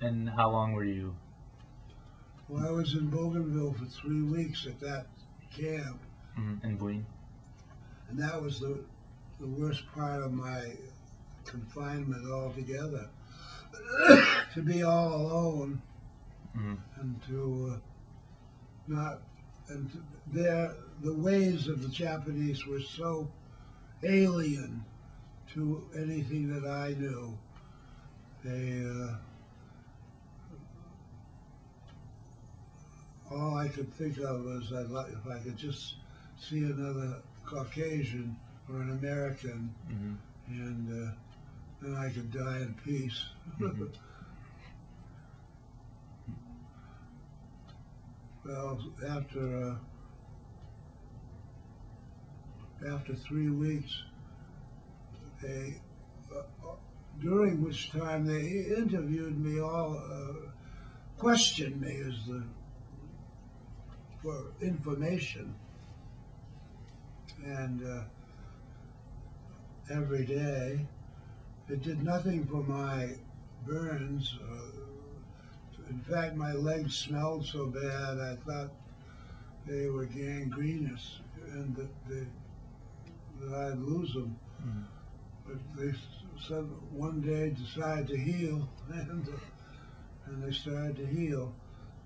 And how long were you? Well, I was in Bougainville for 3 weeks at that camp, In Boone? and that was the worst part of my confinement altogether. To be all alone and to not and to, the ways of the Japanese were so alien to anything that I knew. They all I could think of was if I could just see another Caucasian or an American, and then I could die in peace. Well, after 3 weeks, they during which time they interviewed me, questioned me for information, and every day. It did nothing for my burns. In fact, my legs smelled so bad I thought they were gangrenous and that I'd lose them. But they said one day decided to heal, and they started to heal.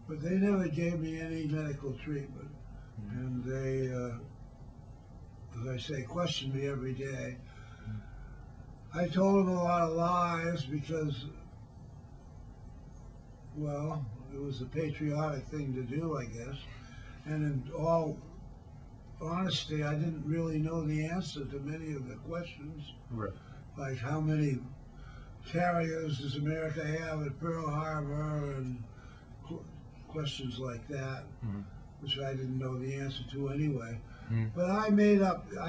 But they never gave me any medical treatment, and they, as I say, questioned me every day. I told them a lot of lies because, well, it was a patriotic thing to do, I guess. And in all honesty, I didn't really know the answer to many of the questions. Right. Like how many carriers does America have at Pearl Harbor, and questions like that, which I didn't know the answer to anyway. But I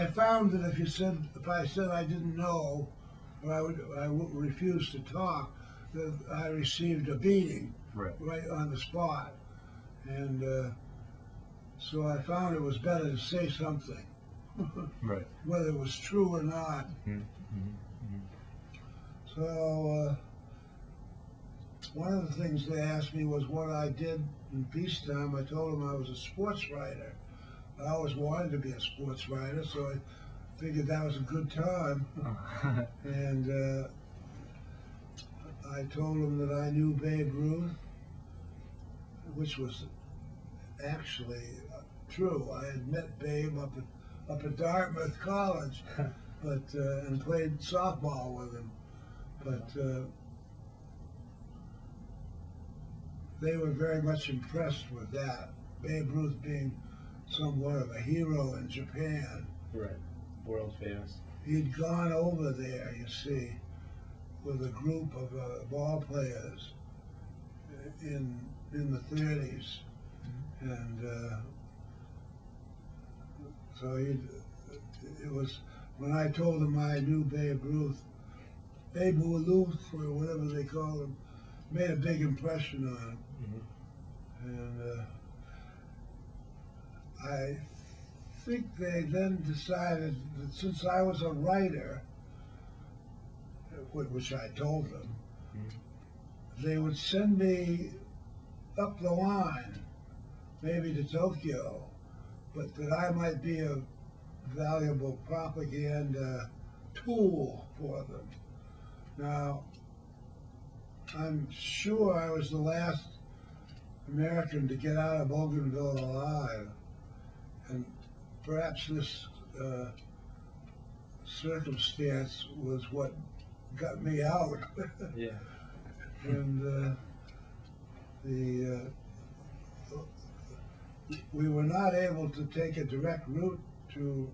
found that if I said I didn't know, or I would refuse to talk, that I received a beating right on the spot. And so I found it was better to say something, whether it was true or not. So one of the things they asked me was what I did in peacetime. I told them I was a sports writer. I always wanted to be a sports writer, so I figured that was a good time. And I told them that I knew Babe Ruth, which was actually true. I had met Babe up at Dartmouth College, and played softball with him. But they were very much impressed with that. Babe Ruth being somewhat of a hero in Japan. Right. World famous. He'd gone over there, you see, with a group of ball players in the 30s, and so it was when I told him I knew Babe Ruth, or whatever they call him, made a big impression on him. And I think they then decided that since I was a writer, which I told them, they would send me up the line, maybe to Tokyo, but that I might be a valuable propaganda tool for them. Now, I'm sure I was the last American to get out of Bougainville alive, and perhaps this circumstance was what got me out. Yeah. And we were not able to take a direct route to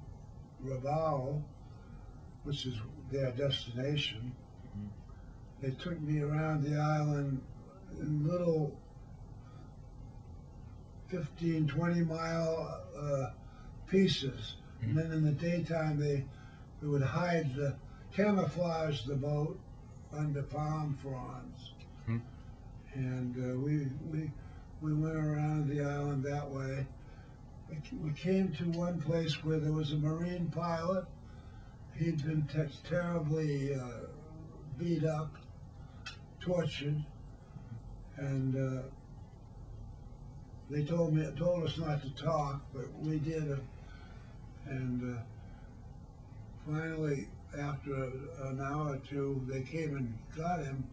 Rabaul, which is their destination. They took me around the island in little 15, 20-mile pieces. And then in the daytime, they would camouflage the boat under palm fronds. And we went around the island that way. We came to one place where there was a Marine pilot. He'd been terribly beat up, tortured, and they told us not to talk, but we did. And finally, after an hour or two, they came and got him,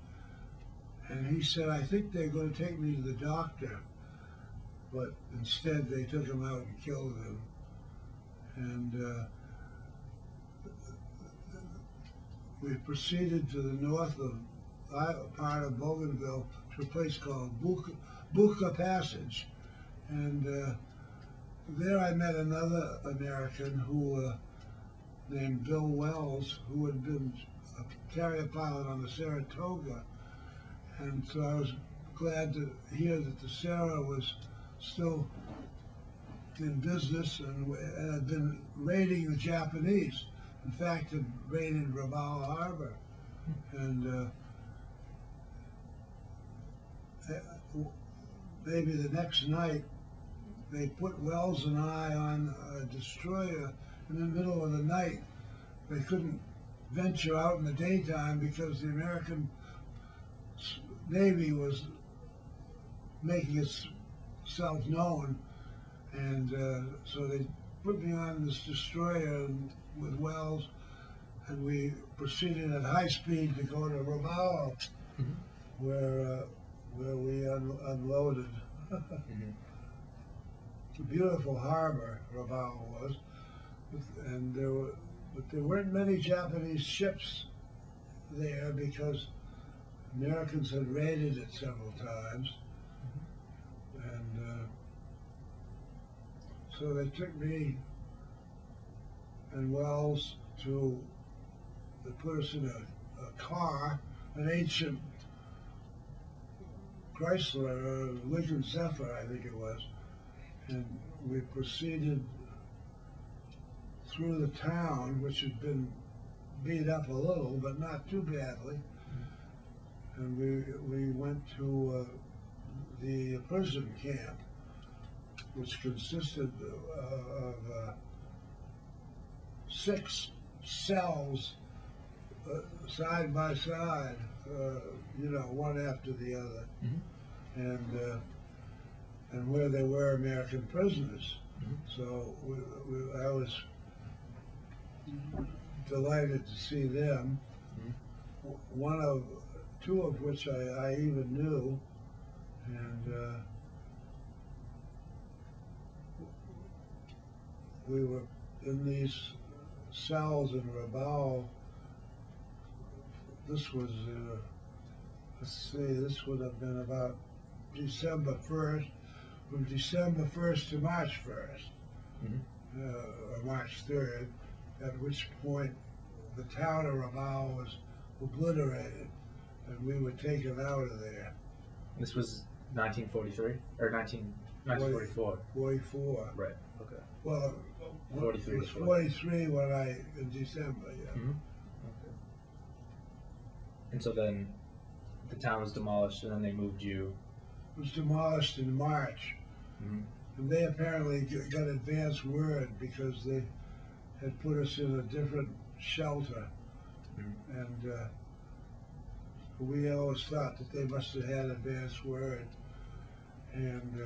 and he said, "I think they're going to take me to the doctor," but instead they took him out and killed him. And we proceeded to the north of part of Bougainville to a place called Buka Passage, and there I met another American who named Bill Wells, who had been a carrier pilot on the Saratoga, and so I was glad to hear that the Sarah was still in business and had been raiding the Japanese. In fact, had raided Rabaul Harbor, and maybe the next night they put Wells and I on a destroyer in the middle of the night. They couldn't venture out in the daytime because the American Navy was making itself known, and so they put me on this destroyer with Wells, and we proceeded at high speed to go to Rabaul, where we unloaded. It's a beautiful harbor, Rabaul was, and but there weren't many Japanese ships there because Americans had raided it several times, and so they took me and Wells they put us in a car, an ancient Chrysler, or Lincoln Zephyr, I think it was, and we proceeded through the town, which had been beat up a little, but not too badly, and we went to the prison camp, which consisted of 6 cells side by side, one after the other, and where there were American prisoners. So I was delighted to see them. Two of which I even knew, and we were in these cells in Rabaul. This was, this would have been about December 1st, from December 1st to March 1st, or March 3rd, at which point the town of Rabaul was obliterated, and we were taken out of there. This was 1943 or 1944. 44. Right. Okay. Well, 43. It was 43 in December. Yeah. Okay. And so then the town was demolished, and then they moved you. It was demolished in March, and they apparently got advance word because they had put us in a different shelter, and we always thought that they must have had advance word, and